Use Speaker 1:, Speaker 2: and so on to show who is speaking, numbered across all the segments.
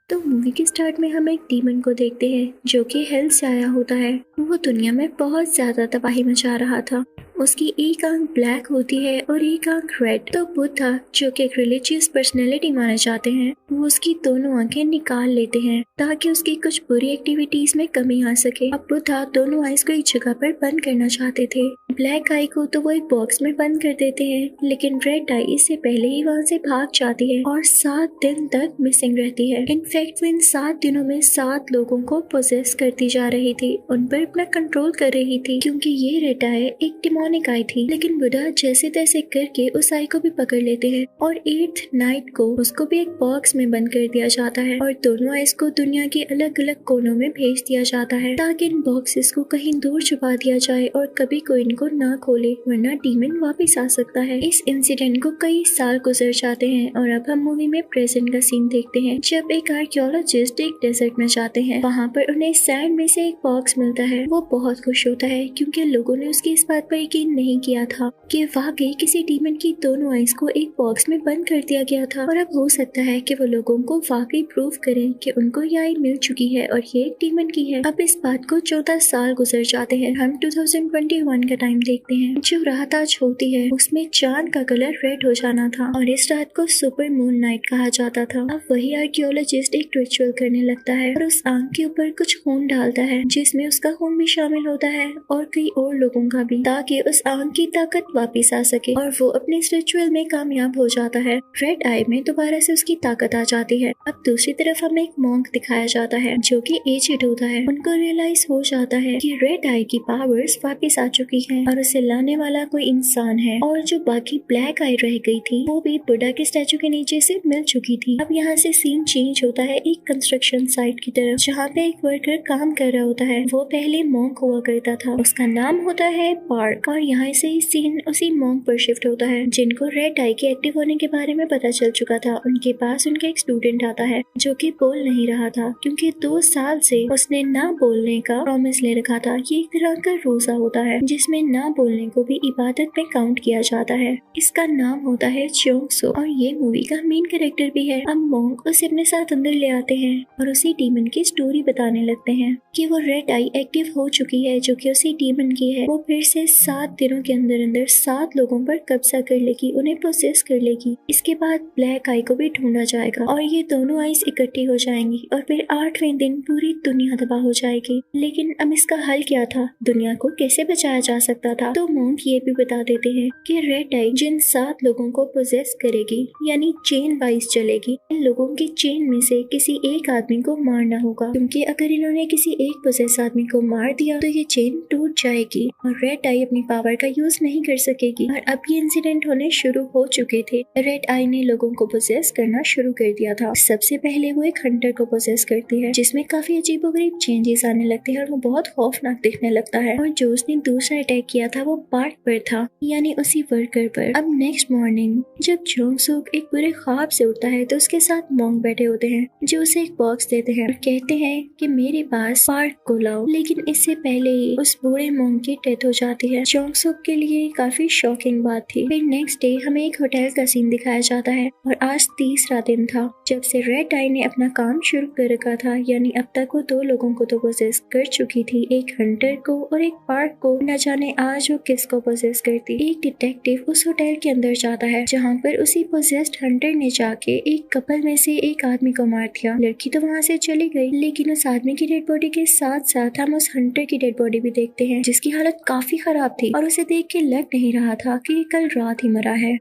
Speaker 1: तो मूवी के स्टार्ट में हम एक डीमन को देखते हैं जो कि हेल से आया होता है। वो दुनिया में बहुत ज्यादा तबाही मचा रहा था। उसकी एक आंख ब्लैक होती है और एक आंख रेड। तो बुद्धा जो कि एक रिलीजियस पर्सनैलिटी माने जाते हैं, वो उसकी दोनों आंखें निकाल लेते हैं ताकि उसकी कुछ बुरी एक्टिविटीज में कमी आ सके। अब बुद्धा दोनों आइज को एक जगह पर बंद करना चाहते थे। ब्लैक आई को तो वो एक बॉक्स में बंद कर देते हैं, लेकिन रेड आई इससे पहले ही वहाँ से भाग जाती है और 7 दिन तक मिसिंग रहती है। इनफैक्ट वो इन 7 दिनों में 7 लोगों को पोजेस करती जा रही थी, उन पर अपना कंट्रोल कर रही थी, क्योंकि ये रेड आई एक डिमोनिक आई थी। लेकिन बुद्धा जैसे तैसे करके उस आई को भी पकड़ लेते हैं और 8th नाइट को उसको भी एक बॉक्स में बंद कर दिया जाता है और दोनों आइज को दुनिया के अलग अलग कोनों में भेज दिया जाता है ताकि इन बॉक्सेस को कहीं दूर छुपा दिया जाए और कभी कोई इनको ना खोले, वरना डीमन वापस आ सकता है। इस इंसिडेंट को कई साल गुजर जाते हैं और अब हम मूवी में प्रेजेंट का सीन देखते हैं जब एक आर्कियोलॉजिस्ट एक डेजर्ट में जाते हैं। वहाँ पर उन्हें सैंड में से एक बॉक्स मिलता है। वो बहुत खुश होता है क्योंकि लोगों ने उसकी इस बात पर यकीन नहीं किया था कि वाकई किसी डीमन की दोनों आइज को एक बॉक्स में बंद कर दिया गया था। और अब हो सकता है कि वो लोगों को वाकई प्रूव करें कि उनको ये आई मिल चुकी है और ये एक डीमन की है। अब इस बात को 14 साल गुजर जाते हैं। हम 2021 का टाइम देखते हैं। जो रात आज होती है उसमें चांद का कलर रेड हो जाना था और इस रात को सुपर मून नाइट कहा जाता था। अब वही आर्कियोलॉजिस्ट एक रिचुअल करने लगता है और उस आंख के ऊपर कुछ खून डालता है, जिसमें उसका खून भी शामिल होता है और कई और लोगों का भी, ताकि उस आंख की ताकत वापस आ सके और वो अपने इस रिचुअल में कामयाब हो जाता है। रेड आई में दोबारा से उसकी ताकत आ जाती है। अब दूसरी तरफ हमें एक मॉन्क दिखाया जाता है जो कि एजेड होता है। उनको रियलाइज हो जाता है कि रेड आई की पावर्स वापस आ चुकी है और उसे लाने वाला कोई इंसान है, और जो बाकी ब्लैक आई रह गई थी वो भी बुद्धा के स्टैचू के नीचे से मिल चुकी थी। अब यहाँ से सीन चेंज होता है एक कंस्ट्रक्शन साइट की तरफ, जहाँ पे एक वर्कर काम कर रहा होता है। वो पहले मॉन्क हुआ करता था, उसका नाम होता है पार्क, और यहाँ से ही सीन उसी मॉन्क पर शिफ्ट होता है जिनको रेड आई के एक्टिव होने के बारे में पता चल चुका था। उनके पास उनका एक स्टूडेंट आता है जो कि बोल नहीं रहा था क्योंकि 2 साल से उसने ना बोलने का प्रॉमिस ले रखा था। ये एक तरह का रोजा होता है जिसमें ना बोलने को भी इबादत में काउंट किया जाता है। इसका नाम होता है चोंग सो और ये मूवी का मेन कैरेक्टर भी है। अब मॉन्क उसे अपने साथ अंदर ले आते हैं और उसी डीमन की स्टोरी बताने लगते हैं कि वो रेड आई एक्टिव हो चुकी है जो कि उसी डीमन की है। वो फिर से 7 दिनों के अंदर अंदर 7 लोगों पर कब्जा कर लेगी, उन्हें प्रोसेस कर लेगी। इसके बाद ब्लैक आई को भी ढूंढा जाएगा और ये दोनों आइज इकट्ठी हो जाएंगी और फिर 8वें दिन पूरी दुनिया तबाह हो जाएगी। लेकिन अब इसका हल क्या था, दुनिया को कैसे बचाया जा सकता था? तो मॉन्क ये भी बता देते हैं कि रेड आई जिन 7 लोगों को पोजेस करेगी, यानी चेन वाइज चलेगी, इन लोगों की चेन में से किसी एक आदमी को मारना होगा, क्योंकि अगर इन्होंने किसी एक पोजेस आदमी को मार दिया तो ये चेन टूट जाएगी और रेड आई अपनी पावर का यूज नहीं कर सकेगी। और अब ये इंसिडेंट होने शुरू हो चुके थे। रेड आई ने लोगों को पोजेस करना शुरू कर दिया था। सबसे पहले वो एक हंटर को पोजेस करती है, जिसमें काफी अजीबोगरीब चेंजेस आने लगते हैं और वो बहुत खौफनाक दिखने लगता है। और जो उसने दूसरा अटैक किया था वो पार्क पर था, यानी उसी वर्कर पर। अब नेक्स्ट मॉर्निंग जब चोंग सूक एक बुरे ख्वाब से उठता है तो उसके साथ मॉन्क बैठे होते हैं जो उसे एक बॉक्स देते हैं और कहते हैं कि मेरे पास पार्क को लाओ। लेकिन इससे पहले ही उस बूढ़े मॉन्क की डेथ हो जाती है। चोंग सूक के लिए काफी शॉकिंग बात थी। फिर नेक्स्ट डे हमें एक होटल का सीन दिखाया जाता है और आज तीसरा दिन था जब से रेड आई ने अपना काम शुरू कर रखा था, यानी अब तक वो 2 लोगों को तो पोजेस कर चुकी थी, एक हंटर को और एक पार्क को। न जाने आज वो किसको पोजेस करती। एक डिटेक्टिव उस होटल के अंदर जाता है जहाँ पर उसी पोजेस्ड हंटर ने जाके एक कपल में से एक आदमी को मार दिया। लड़की तो वहाँ से चली गई, लेकिन उस आदमी की डेड बॉडी के साथ साथ हम उस हंटर की डेड बॉडी भी देखते हैं जिसकी हालत काफी खराब थी और उसे देख के लग नहीं रहा था कि कल रात ही मरा है।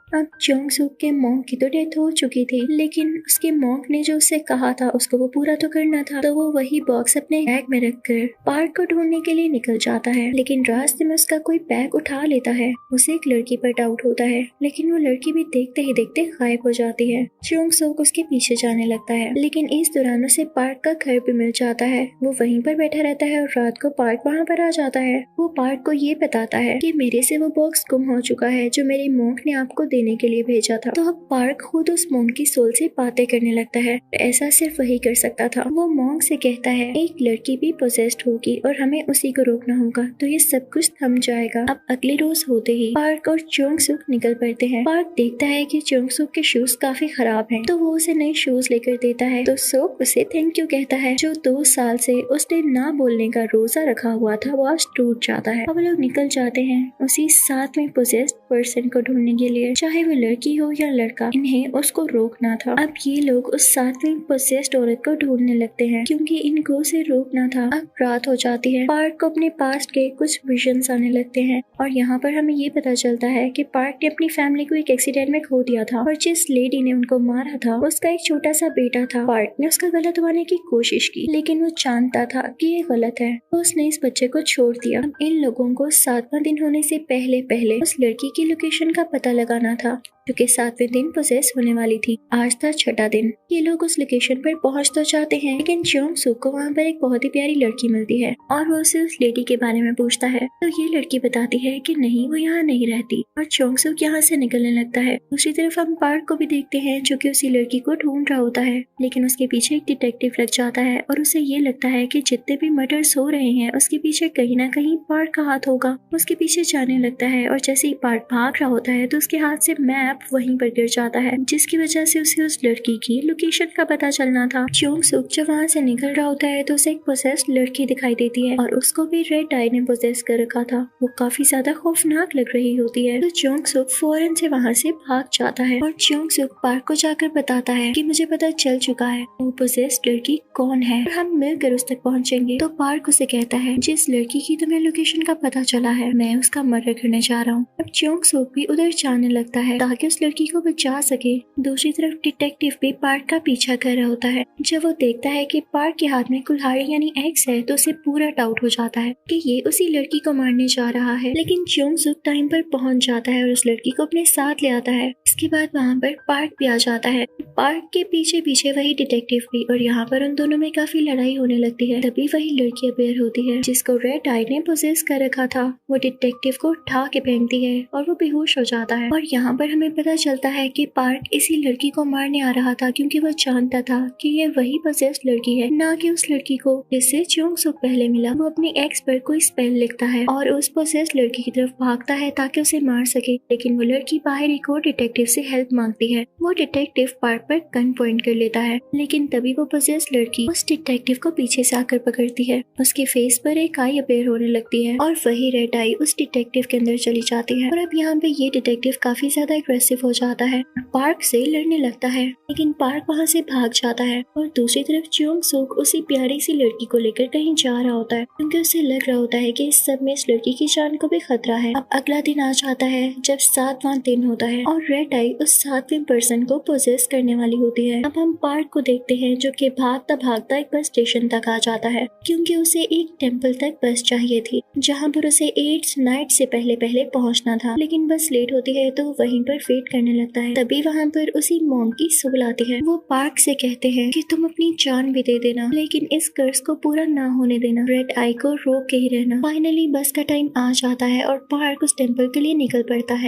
Speaker 1: अब चोंग सूक के मॉन्क की तो डेथ हो चुकी थी, लेकिन उसके मॉन्क ने जो उससे कहा था उसको वो पूरा तो करना था। तो वो वही बॉक्स अपने बैग में रखकर पार्क को ढूंढने के लिए निकल जाता है, लेकिन रास्ते में उसका कोई बैग उठा लेता है। उसे एक लड़की पर डाउट होता है, लेकिन वो लड़की भी देखते ही देखते गायब हो जाती है। चोंग सूक उसके पीछे जाने लगता है, लेकिन इस दौरान उसे पार्क का घर भी मिल जाता है। वो वहीं पर बैठा रहता है और रात को पार्क वहाँ पर आ जाता है। वो पार्क को ये बताता है कि मेरे से वो बॉक्स गुम हो चुका है जो मेरे मॉन्क ने आपको लेने के लिए भेजा था। तो अब पार्क खुद उस मॉन्क की सोल से बातें करने लगता है। ऐसा सिर्फ वही कर सकता था। वो मॉन्क से कहता है एक लड़की भी पोजेस्ड होगी और हमें उसी को रोकना होगा तो ये सब कुछ थम जाएगा। अब अगले रोज होते ही पार्क और चोंग सुक निकल पड़ते हैं। पार्क देखता है कि चोंग सुक के शूज काफी खराब हैं, तो वो उसे नए शूज लेकर देता है। तो सुक उसे थैंक यू कहता है। जो 2 साल से उसने ना बोलने का रोजा रखा हुआ था वो आज टूट जाता है। अब लोग निकल जाते हैं उसी साथ में पोजेस्ड पर्सन को ढूंढने के लिए, चाहे वो लड़की हो या लड़का। इन्हें उसको रोकना था। अब ये लोग उस साथ में पोजेस्ड औरत को ढूंढने लगते हैं क्योंकि इनको उसे रोकना था। अब रात हो जाती है। पार्क को अपने पास्ट के कुछ विजन्स आने लगते हैं और यहाँ पर हमें ये पता चलता है कि पार्क ने अपनी फैमिली को एक एक्सीडेंट में खो दिया था और जिस लेडी ने उनको मारा था उसका एक छोटा सा बेटा था। पार्क ने उसका गला दबाने की कोशिश की लेकिन वो जानता था कि ये गलत है, तो उसने इस बच्चे को छोड़ दिया। अब इन लोगों को 7वां दिन होने से पहले पहले उस लड़की की लोकेशन का पता लगाना था क्योंकि 7वें दिन पोजेस होने वाली थी। आज था 6ठा दिन। ये लोग उस लोकेशन पर पहुंच तो जाते हैं लेकिन चोंग सुक को वहाँ पर एक बहुत ही प्यारी लड़की मिलती है और वो उसे उस लेडी के बारे में पूछता है। तो ये लड़की बताती है कि नहीं, वो यहाँ नहीं रहती और चोंग सुक यहाँ से निकलने लगता है। दूसरी तरफ हम पार्क को भी देखते हैं जो कि उसी लड़की को ढूंढ रहा होता है, लेकिन उसके पीछे एक डिटेक्टिव लग जाता है और उसे ये लगता है कि जितने भी मर्डर्स हो रहे हैं उसके पीछे कहीं ना कहीं पार्क का हाथ होगा। उसके पीछे जाने लगता है और जैसे ही पार्क भाग रहा होता है तो उसके हाथ से मैप वहीं पर गिर जाता है, जिसकी वजह से उसे उस लड़की की लोकेशन का पता चलना था। चोंग सुक जब वहाँ से निकल रहा होता है तो उसे एक पोजेस्ड लड़की दिखाई देती है और उसको भी रेड आई ने पोजेस कर रखा था। वो काफी ज्यादा खौफनाक लग रही होती है। तो चोंग सुक फौरन से वहाँ से भाग जाता है और चोंग सुक पार्क को जाकर बताता है कि मुझे पता चल चुका है वो पोजेस्ड लड़की कौन है और हम मिलकर उस तक पहुँचेंगे। तो पार्क उसे कहता है जिस लड़की की तुम्हें लोकेशन का पता चला है मैं उसका मर्डर करने जा रहा हूँ। अब चोंग सुक भी उधर जाने लगता है ताकि उस लड़की को बचा सके। दूसरी तरफ डिटेक्टिव भी पार्क का पीछा कर रहा होता है। जब वो देखता है कि पार्क के हाथ में कुल्हाड़ी यानी एक्स है तो उसे पूरा डाउट हो जाता है कि ये उसी लड़की को मारने जा रहा है। लेकिन चोंग सुक टाइम पर पहुंच जाता है और उस लड़की को अपने साथ ले आता है। इसके बाद वहाँ पर पार्क भी आ जाता है। पार्क के पीछे पीछे वही डिटेक्टिव भी और यहाँ पर उन दोनों में काफी लड़ाई होने लगती है। तभी वही लड़की अपेयर होती है जिसको रेड आई ने पोजेस कर रखा था। वो डिटेक्टिव को उठा के फेंकती है और वो बेहोश हो जाता है। और यहाँ पर हमें पता चलता है कि पार्क इसी लड़की को मारने आ रहा था क्योंकि वो जानता था कि ये वही पोजेस्ड लड़की है, ना कि उस लड़की को जिससे चोंग सुक पहले मिला। वो अपनी एक्स पर कोई स्पेल लिखता है और उस पोजेस्ड लड़की की तरफ भागता है ताकि उसे मार सके, लेकिन वो लड़की बाहर एक और डिटेक्टिव से हेल्प मांगती है। वो डिटेक्टिव पार्क पर गन पॉइंट कर लेता है, लेकिन तभी वो पोजेस्ड लड़की उस डिटेक्टिव को पीछे से आकर पकड़ती है। उसके फेस पर एक आई अपेयर होने लगती है और वही रेड आई उस डिटेक्टिव के अंदर चली जाती है। और अब यहाँ पे ये डिटेक्टिव काफी ज्यादा एग्रेसिव हो जाता है, पार्क से लड़ने लगता है, लेकिन पार्क वहाँ से भाग जाता है। और दूसरी तरफ चोंग सुक उसी प्यारी सी लड़की को लेकर कहीं जा रहा होता है क्योंकि उसे लग रहा होता है कि इस सब में इस लड़की की जान को भी खतरा है। अब अगला दिन आ जाता है जब 7वां दिन होता है और रेड आई उस 7वें पर्सन को पोजेस करने वाली होती है। अब हम पार्क को देखते हैं जो कि भागता भागता एक बस स्टेशन तक आ जाता है क्योंकि उसे एक टेम्पल तक बस चाहिए थी जहाँ पर उसे 8 नाइट से पहले पहले पहुँचना था, लेकिन बस लेट होती है तो वहीं पर वेट करने लगता है। तभी वहाँ पर उसी मॉन्क की सोल आती है। वो पार्क से कहते हैं कि तुम अपनी जान भी दे देना लेकिन इस कर्ज को पूरा ना होने देना, रेड आई को रोक के ही रहना। फाइनली बस का टाइम आ जाता है और पार्क उस टेम्पल के लिए निकल पड़ता है।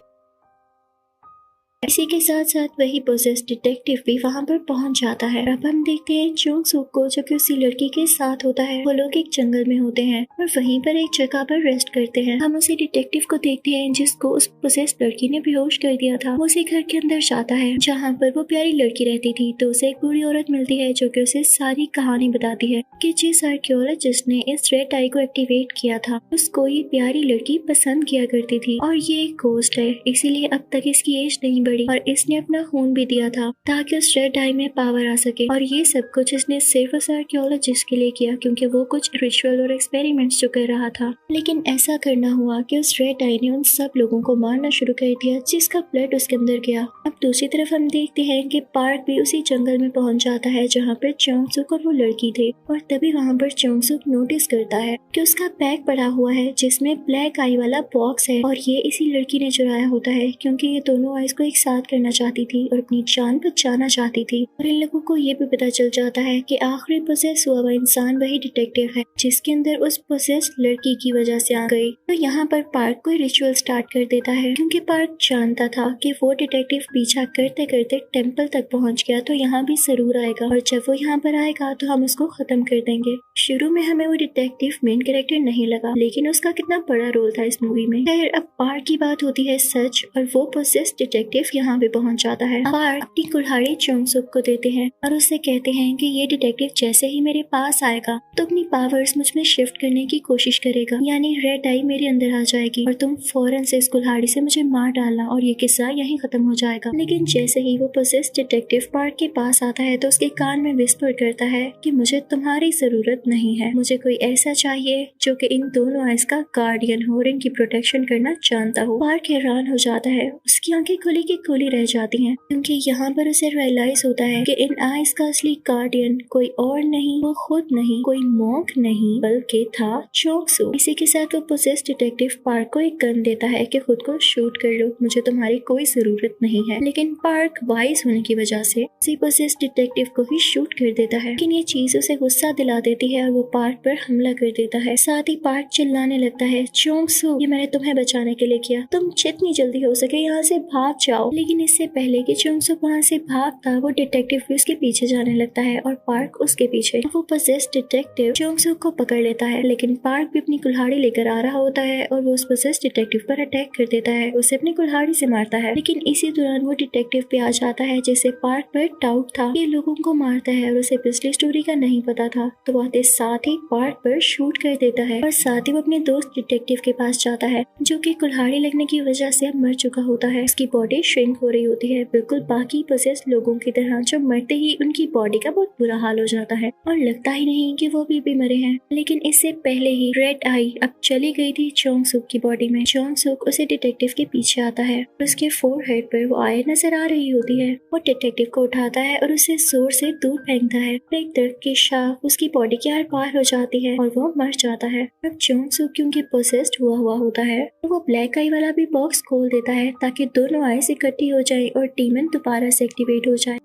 Speaker 1: इसी के साथ साथ वही पोजेस्ड डिटेक्टिव भी वहाँ पर पहुँच जाता है। अब हम देखते हैं चोंग सुक को जो कि उसी लड़की के साथ होता है। वो लोग एक जंगल में होते हैं और वहीं पर एक जगह पर रेस्ट करते हैं। हम उसी डिटेक्टिव को देखते हैं जिसको उस पोजेस्ड लड़की ने बेहोश कर दिया था। वो उसी घर के अंदर जाता है जहाँ पर वो प्यारी लड़की रहती थी, तो उसे एक बूढ़ी औरत मिलती है जो कि उसे सारी कहानी बताती है कि जिस आर्कियोलॉजिस्ट ने इस रेड आई को एक्टिवेट किया था उसको ये प्यारी लड़की पसंद किया करती थी और ये एक घोस्ट है, इसीलिए अब तक इसकी एज नहीं बढ़ी और इसने अपना खून भी दिया था ताकि उस रेड आई में पावर आ सके। और ये सब कुछ इसने सिर्फ उस आर्कियोलॉजिस्ट के लिए किया क्योंकि वो कुछ रिचुअल और एक्सपेरिमेंट्स जो कर रहा था। लेकिन ऐसा करना हुआ कि उस रेड आई ने उन सब लोगों को मारना शुरू कर दिया जिसका ब्लड उसके अंदर गया। अब दूसरी तरफ हम देखते हैं कि पार्क भी उसी जंगल में पहुंच जाता है जहाँ पर चोंग सुक और वो लड़की थे। और तभी वहाँ पर चोंग सुक नोटिस करता है कि उसका बैग पड़ा हुआ है जिसमें ब्लैक आई वाला बॉक्स है और ये इसी लड़की ने चुराया होता है क्योंकि ये दोनों आइज को एक साथ करना चाहती थी और अपनी जान बचाना चाहती थी। और इन लोगों को ये भी पता चल जाता है कि आखिरी पोसेस हुआ हुआ इंसान वही डिटेक्टिव है जिसके अंदर उस पोसेस लड़की की वजह से आ गई। तो यहाँ पर पार्क कोई रिचुअल स्टार्ट कर देता है क्योंकि पार्क जानता था कि वो डिटेक्टिव पीछा करते करते टेम्पल तक पहुंच गया तो यहाँ भी जरूर आएगा और जब वो यहाँ पर आएगा तो हम उसको खत्म कर देंगे। शुरू में हमें वो डिटेक्टिव मेन कैरेक्टर नहीं लगा लेकिन उसका कितना बड़ा रोल था इस मूवी में। खैर अब पार्क की बात होती है सच और वो पोसेस डिटेक्टिव यहाँ पे पहुंच जाता है। पार्क अपनी कुल्हाड़ी चोंगसुक को देते हैं और उससे कहते हैं कि ये डिटेक्टिव जैसे ही मेरे पास आएगा तो अपनी पावर्स मुझ में शिफ्ट करने की कोशिश करेगा, यानी रेड आई मेरे अंदर आ जाएगी और तुम फौरन से इस कुल्हाड़ी से मुझे मार डालना और ये किस्सा यहीं खत्म हो जाएगा। लेकिन जैसे ही वो पोसेस डिटेक्टिव पार्क के पास आता है तो उसके कान में विस्पर करता है कि मुझे तुम्हारी जरूरत नहीं है, मुझे कोई ऐसा चाहिए जो कि इन दोनों आइज का गार्डियन हो और इनकी प्रोटेक्शन करना जानता हो। पार्क हैरान हो जाता है, उसकी आंखें खुली की खुली रह जाती हैं क्योंकि यहाँ पर उसे रियलाइज होता है कि इन आइज का असली गार्डियन कोई और नहीं, वो खुद नहीं, कोई मॉन्क नहीं बल्कि था चोंगसू। इसी के साथ वो पोसेस डिटेक्टिव पार्क को एक गन देता है कि खुद को शूट कर लो, मुझे तुम्हारी कोई जरूरत नहीं है। लेकिन पार्क वाइज होने की वजह से उसी पोसेस डिटेक्टिव को ही शूट कर देता है। लेकिन ये चीज उसे गुस्सा दिला देती है और वो पार्क पर हमला कर देता है। साथ ही पार्क चिल्लाने लगता है, चोंगसू ये मैंने तुम्हें बचाने के लिए किया, तुम जितनी जल्दी हो सके यहाँ से भाग जाओ। लेकिन इससे पहले कि चोंगसू वहाँ से भागता वो डिटेक्टिव भी उसके पीछे जाने लगता है और पार्क उसके पीछे। वो पोसेस डिटेक्टिव चोंगसू को पकड़ लेता है लेकिन पार्क भी अपनी कुल्हाड़ी लेकर आ रहा होता है और वो उस पोसेस डिटेक्टिव पर अटैक कर देता है, उसे अपनी कुल्हाड़ी से मारता है। लेकिन इसी दौरान वो डिटेक्टिव पे आ जाता है जिसे पार्क पर डाउट था, ये लोगों को मारता है और उसे पिछली स्टोरी का नहीं पता था, तो वो आते साथ ही पार्क पर शूट कर देता है और साथ ही वो अपने दोस्त डिटेक्टिव के पास जाता है जो कि कुल्हाड़ी लगने की वजह से अब मर चुका होता है। उसकी बॉडी श्रिंक हो रही होती है बिल्कुल बाकी पोसेस लोगों की तरह, जो मरते ही उनकी बॉडी का बहुत बुरा हाल हो जाता है और लगता ही नहीं कि वो भी मरे हैं। लेकिन इससे पहले ही रेड आई अब चली गई थी चोंगसुक की बॉडी में। चोंगसुक उसे डिटेक्टिव के पीछे आता है और उसके फोरहेड पर वो आय नजर आ रही होती है। वो डिटेक्टिव को उठाता है और उसे जोर से दूर फेंकता है। एक दर्द की शाख उसकी बॉडी के आर पार हो जाती है और वो मर जाता है। अब चोंगसुक क्योंकि पोसेस्ड हुआ होता है तो वो ब्लैक आई वाला भी बॉक्स खोल देता है ताकि दोनों आइज इकट्ठी हो जाए और डीमन दोबारा से एक्टिवेट हो जाए।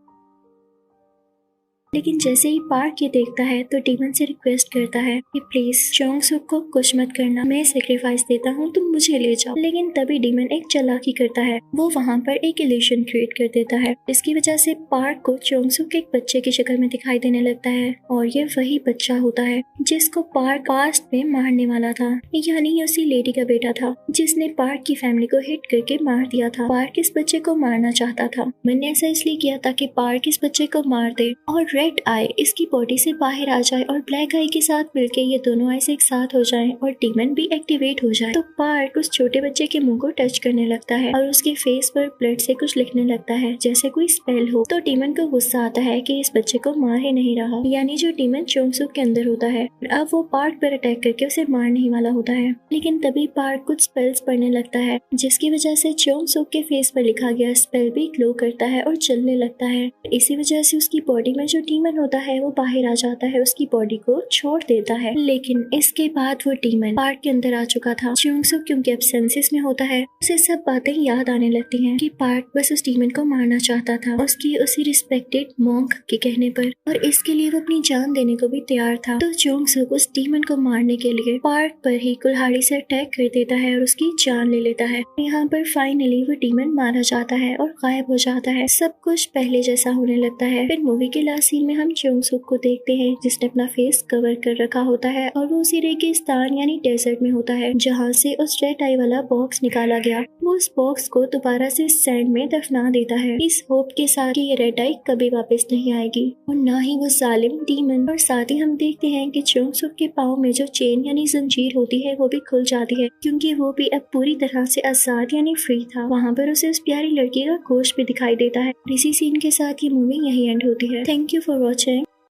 Speaker 1: लेकिन जैसे ही पार्क ये देखता है तो डीमन से रिक्वेस्ट करता है कि प्लीज चोंगसुक को कुछ मत करना, मैं सेक्रीफाइस देता हूँ, तुम मुझे ले जाओ। लेकिन तभी डीमन एक चालाकी करता है, वो वहाँ पर एक इल्यूशन क्रिएट कर देता है। इसकी वजह से पार्क को चोंगसुक एक बच्चे की शक्ल में दिखाई देने लगता है और ये वही बच्चा होता है जिसको पार्क पास्ट में मारने वाला था, यानी ये उसी लेडी का बेटा था जिसने पार्क की फैमिली को हिट करके मार दिया था। पार्क इस बच्चे को मारना चाहता था, मैंने ऐसा इसलिए किया ताकि पार्क इस बच्चे को मार दे और रेड आई इसकी बॉडी से बाहर आ जाए और ब्लैक आई के साथ मिलके ये दोनों आइज एक साथ हो जाएं और डीमन भी एक्टिवेट हो जाए। तो पार्क उस छोटे बच्चे के मुंह को टच करने लगता है और उसके फेस पर ब्लड से कुछ लिखने लगता है जैसे कोई स्पेल हो। तो डीमन को गुस्सा आता है कि इस बच्चे को मार ही नहीं रहा, यानी जो डीमन चोंगसुक के अंदर होता है। अब वो पार्क पर अटैक करके उसे मारने ही वाला होता है। लेकिन तभी पार्क कुछ स्पेल्स पढ़ने लगता है जिसकी वजह से चोंगसुक के फेस पर लिखा गया स्पेल भी ग्लो करता है और चलने लगता है। इसी वजह से उसकी बॉडी में जो डीमन होता है वो बाहर आ जाता है, उसकी बॉडी को छोड़ देता है। लेकिन इसके बाद वो डीमन पार्क के अंदर आ चुका था। चोंगसुक क्योंकि अब सेंसेस में होता है उसे सब बातें याद आने लगती हैं कि पार्क बस उस डीमन को मारना चाहता था उसकी उसी रिस्पेक्टेड मॉन्क के कहने पर, और इसके लिए वो अपनी जान देने को भी तैयार था। तो चोंगसुक उस डीमन को मारने के लिए पार्क पर ही कुल्हाड़ी से अटैक कर देता है और उसकी जान ले लेता है। यहाँ पर फाइनली वो डीमन मारा जाता है और गायब हो जाता है। सब कुछ पहले जैसा होने लगता है। फिर मूवी के लास्ट सीन में हम चोंगसुक को देखते हैं जिसने अपना फेस कवर कर रखा होता है और वो उसी रेगिस्तान यानी डेजर्ट में होता है जहाँ से उस रेड आई वाला बॉक्स निकाला गया। वो उस बॉक्स को दोबारा से सैंड में दफना देता है इस होप के साथ कि ये रेड आई कभी वापस नहीं आएगी और ना ही वो जालिम डीमन। और साथ ही हम देखते हैं कि चोंगसुक के पाँव में जो चेन यानी जंजीर होती है वो भी खुल जाती है क्योंकि वो भी अब पूरी तरह से आजाद यानी फ्री था। वहाँ पर उसे उस प्यारी लड़की का गोश्त भी दिखाई देता है। इसी सीन के साथ ये मूवी यही एंड होती है। Thank you for watching.